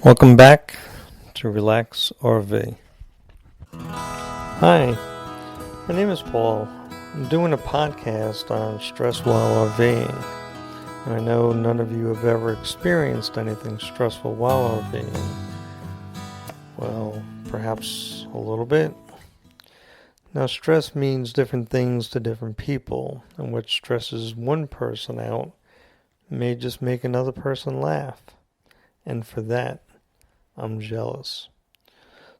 Welcome back to Relax RV. Hi, my name is Paul. I'm doing a podcast on stress while RVing. And I know none of you have ever experienced anything stressful while RVing. Well, perhaps a little bit. Now, stress means different things to different people, and what stresses one person out may just make another person laugh. And for that, I'm jealous.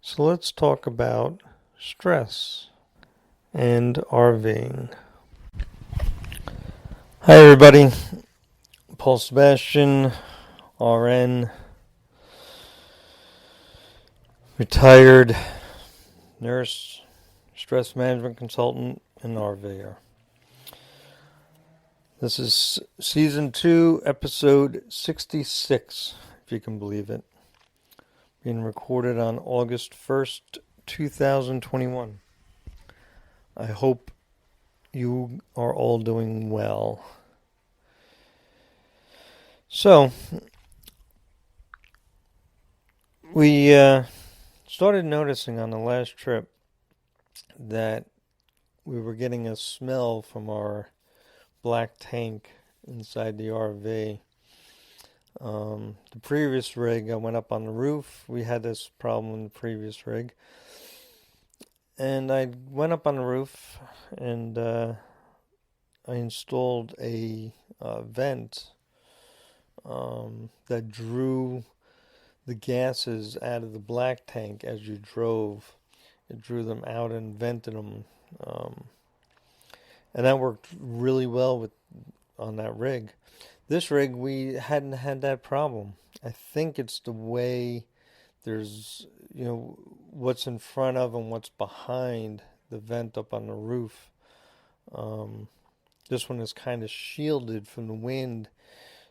So let's talk about stress and RVing. Hi everybody, Paul Sebastian, RN, retired nurse, stress management consultant, and RVer. This is season 2, episode 66, if you can believe it. Being recorded on August 1st, 2021. I hope you are all doing well. So, we started noticing on the last trip that we were getting a smell from our black tank inside the RV. The previous rig, I went up on the roof. We had this problem in the previous rig. And I went up on the roof and I installed a vent that drew the gases out of the black tank as you drove. It drew them out and vented them. And that worked really well on that rig. This rig, we hadn't had that problem. I think it's the way there's, what's in front of and what's behind the vent up on the roof. This one is kind of shielded from the wind,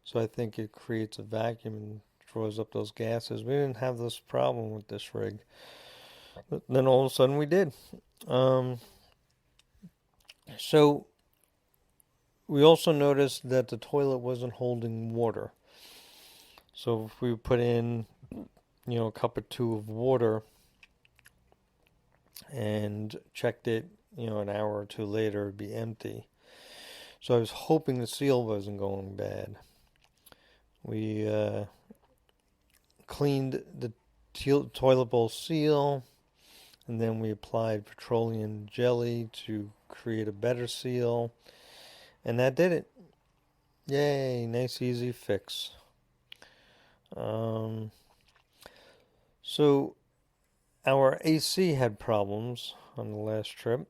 so I think it creates a vacuum and throws up those gases. We didn't have this problem with this rig. But then all of a sudden we did. So we also noticed that the toilet wasn't holding water. So if we put in, a cup or two of water and checked it, an hour or two later, it'd be empty. So I was hoping the seal wasn't going bad. We cleaned the toilet bowl seal, and then we applied petroleum jelly to create a better seal. And that did it. Yay, nice easy fix. So our AC had problems on the last trip.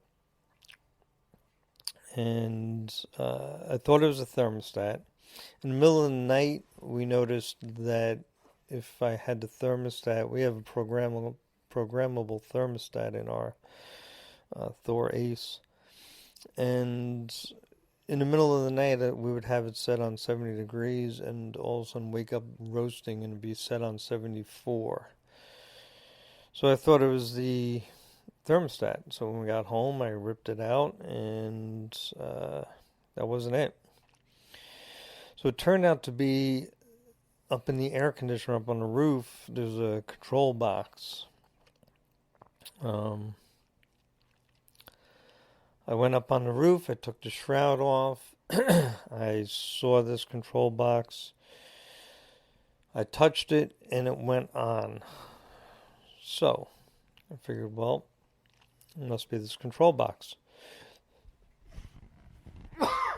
And I thought it was a thermostat. In the middle of the night, we noticed that if I had the thermostat, we have a programmable thermostat in our Thor Ace. And in the middle of the night, we would have it set on 70 degrees and all of a sudden wake up roasting and be set on 74. So I thought it was the thermostat. So when we got home, I ripped it out and that wasn't it. So it turned out to be up in the air conditioner up on the roof, there's a control box. I went up on the roof, I took the shroud off, I saw this control box, I touched it, and it went on. So, I figured, well, it must be this control box.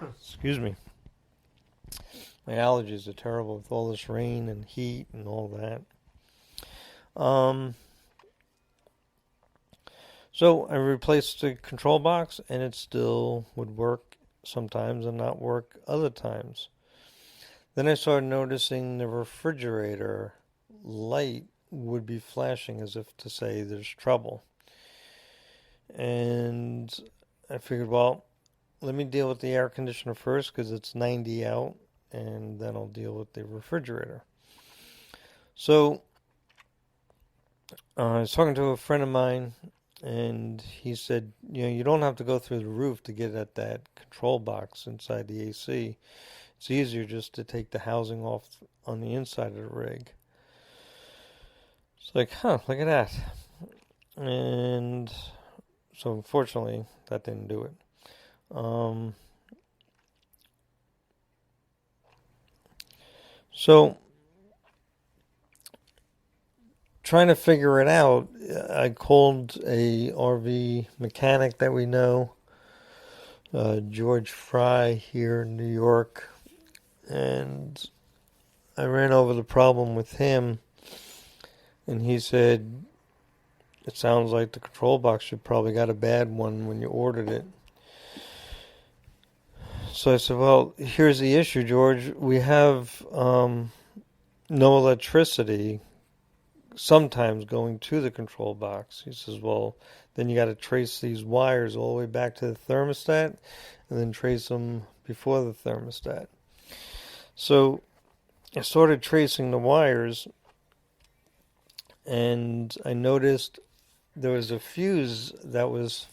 Excuse me. My allergies are terrible with all this rain and heat and all that. So I replaced the control box, and it still would work sometimes and not work other times. Then I started noticing the refrigerator light would be flashing as if to say there's trouble. And I figured, well, let me deal with the air conditioner first because it's 90 out, and then I'll deal with the refrigerator. So I was talking to a friend of mine, and he said, you don't have to go through the roof to get at that control box inside the AC. It's easier just to take the housing off on the inside of the rig. It's like, huh, look at that. And so unfortunately, that didn't do it. So trying to figure it out, I called a RV mechanic that we know, George Fry here in New York, and I ran over the problem with him, and he said, it sounds like the control box, you probably got a bad one when you ordered it. So I said, well, here's the issue, George. We have no electricity sometimes going to the control box. He says, well, then you got to trace these wires all the way back to the thermostat and then trace them before the thermostat. So I started tracing the wires, and I noticed there was a fuse that was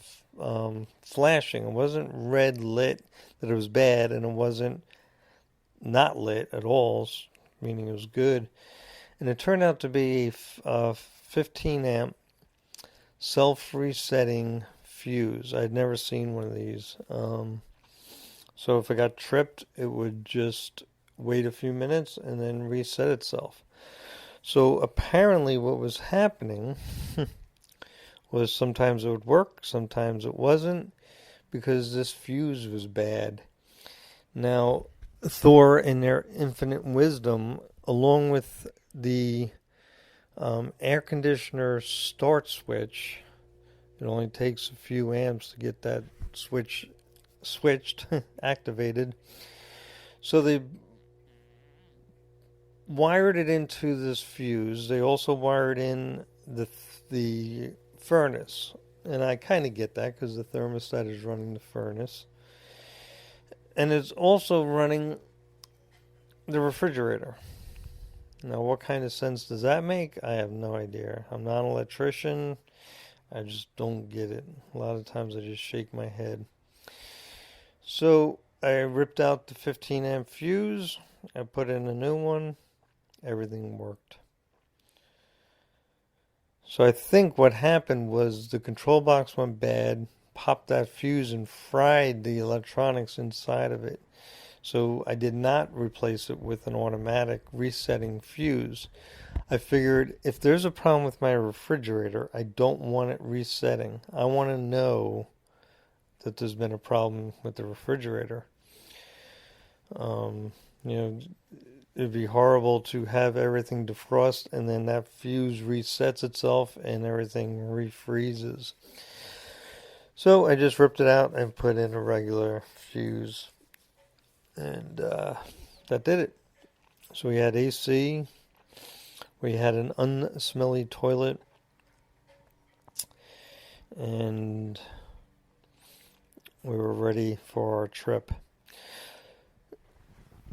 flashing. It wasn't red lit that it was bad, and it wasn't not lit at all, meaning it was good. And it turned out to be a 15 amp self-resetting fuse. I'd never seen one of these. So if it got tripped, it would just wait a few minutes and then reset itself. So apparently what was happening was sometimes it would work, sometimes it wasn't, because this fuse was bad. Now, Thor, in their infinite wisdom, along with the air conditioner start switch, it only takes a few amps to get that switched, activated. So they wired it into this fuse. They also wired in the furnace. And I kind of get that because the thermostat is running the furnace. And it's also running the refrigerator. Now, what kind of sense does that make? I have no idea. I'm not an electrician. I just don't get it. A lot of times I just shake my head. So I ripped out the 15 amp fuse. I put in a new one. Everything worked. So I think what happened was the control box went bad, popped that fuse, and fried the electronics inside of it. So I did not replace it with an automatic resetting fuse. I figured if there's a problem with my refrigerator, I don't want it resetting. I want to know that there's been a problem with the refrigerator. It'd be horrible to have everything defrost and then that fuse resets itself and everything refreezes. So I just ripped it out and put in a regular fuse. And that did it. So we had AC. We had an unsmelly toilet. And we were ready for our trip.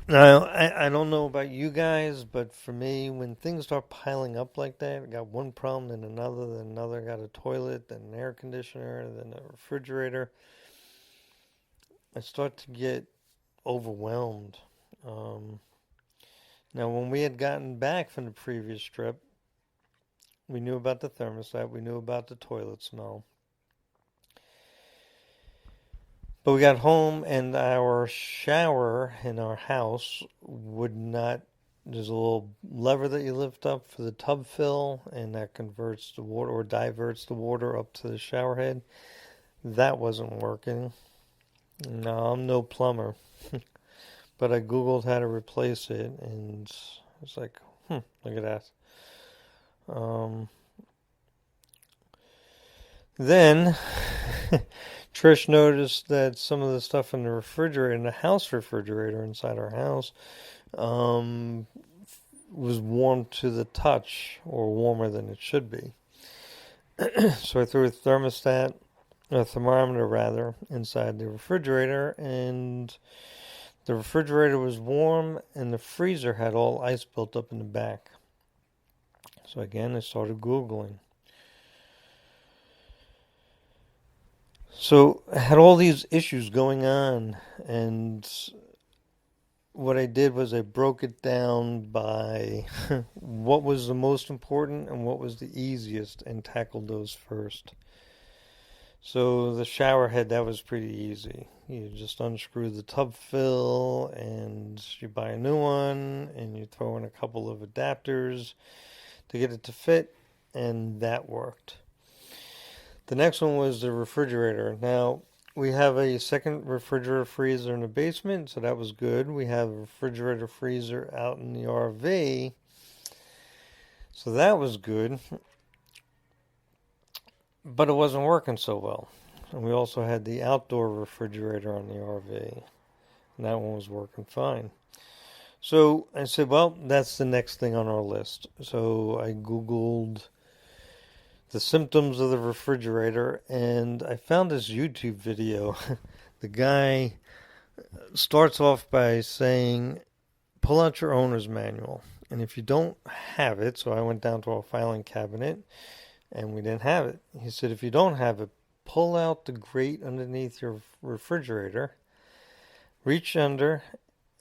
Now, I don't know about you guys, but for me, when things start piling up like that, I got one problem, then another, got a toilet, then an air conditioner, then a refrigerator, I start to get overwhelmed. Now, when we had gotten back from the previous trip, we knew about the thermostat, we knew about the toilet smell. But we got home and our shower in our house would not, there's a little lever that you lift up for the tub fill and that converts the water or diverts the water up to the shower head. That wasn't working. No, I'm no plumber. But I Googled how to replace it and it's like, look at that. Then Trish noticed that some of the stuff in the refrigerator, in the house refrigerator inside our house, was warm to the touch, or warmer than it should be. So I threw a thermometer rather, inside the refrigerator, and the refrigerator was warm, and the freezer had all ice built up in the back. So again, I started Googling. So I had all these issues going on, and what I did was I broke it down by what was the most important and what was the easiest and tackled those first. So the shower head, that was pretty easy. You just unscrew the tub fill and you buy a new one and you throw in a couple of adapters to get it to fit, and that worked. The next one was the refrigerator. Now, we have a second refrigerator freezer in the basement, so that was good. We have a refrigerator freezer out in the RV, so that was good. But it wasn't working so well. And we also had the outdoor refrigerator on the RV, and that one was working fine. So I said, well, that's the next thing on our list. So I Googled the symptoms of the refrigerator, and I found this YouTube video. The guy starts off by saying, pull out your owner's manual. And if you don't have it, so I went down to our filing cabinet, and we didn't have it. He said, if you don't have it, pull out the grate underneath your refrigerator, reach under,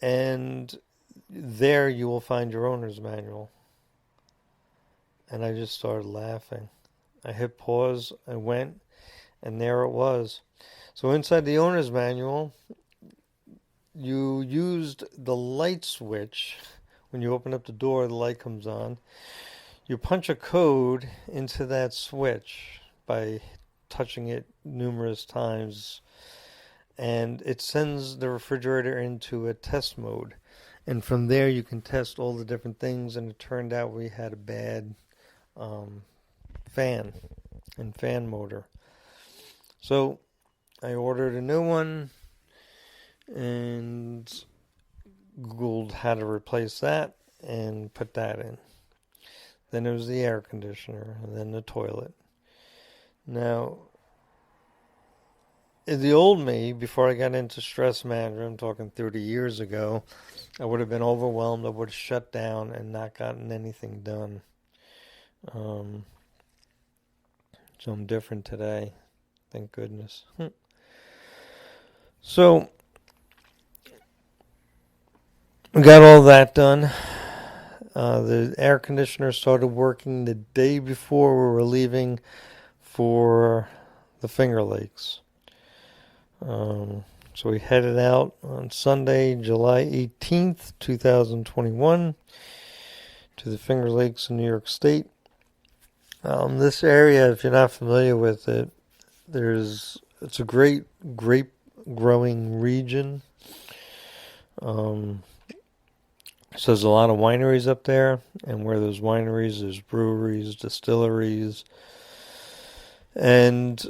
and there you will find your owner's manual. And I just started laughing. I hit pause, I went, and there it was. So inside the owner's manual, you used the light switch. When you open up the door, the light comes on. You punch a code into that switch by touching it numerous times, and it sends the refrigerator into a test mode. And from there, you can test all the different things, and it turned out we had a bad fan and fan motor. So I ordered a new one and Googled how to replace that and put that in. Then it was the air conditioner, and then the toilet. Now, in the old me, before I got into stress management, I'm talking 30 years ago, I would have been overwhelmed. I would have shut down and not gotten anything done. So I'm different today. Thank goodness. So, we got all that done. The air conditioner started working the day before we were leaving for the Finger Lakes. So we headed out on Sunday, July 18th, 2021, to the Finger Lakes in New York State. This area, if you're not familiar with it, it's a great grape growing region. So there's a lot of wineries up there, and where there's wineries, there's breweries, distilleries, and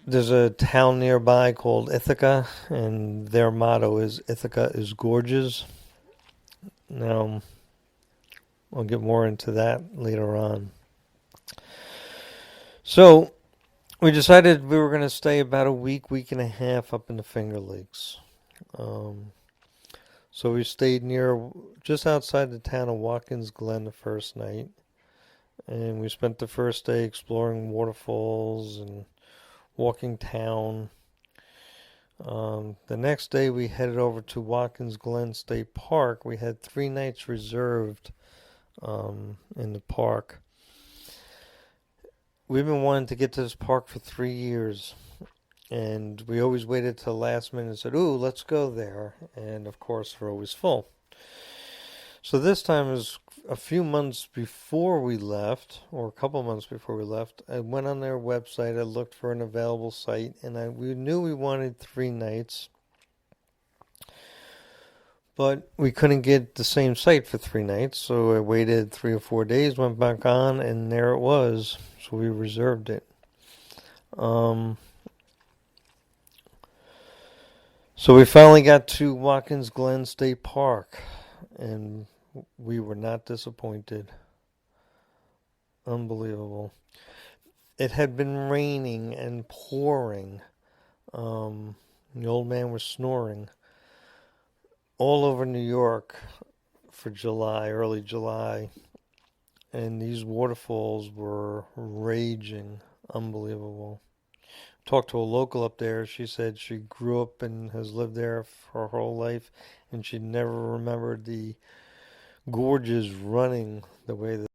there's a town nearby called Ithaca, and their motto is Ithaca is gorgeous. Now, I'll get more into that later on. So, we decided we were going to stay about a week and a half up in the Finger Lakes. So we stayed just outside the town of Watkins Glen the first night. And we spent the first day exploring waterfalls and walking town. The next day we headed over to Watkins Glen State Park. We had 3 nights reserved in the park. We've been wanting to get to this park for 3 years, and we always waited till the last minute and said, ooh, let's go there. And of course, we're always full. So this time was a few months before we left, or a couple months before we left. I went on their website, I looked for an available site, and we knew we wanted 3 nights. But we couldn't get the same site for 3 nights, so I waited 3 or 4 days, went back on, and there it was. So we reserved it. So we finally got to Watkins Glen State Park, and we were not disappointed. Unbelievable. It had been raining and pouring. The old man was snoring all over New York for July, early July. And these waterfalls were raging. Unbelievable. talked to a local up there. She said she grew up and has lived there for her whole life, and she never remembered the gorges running the way that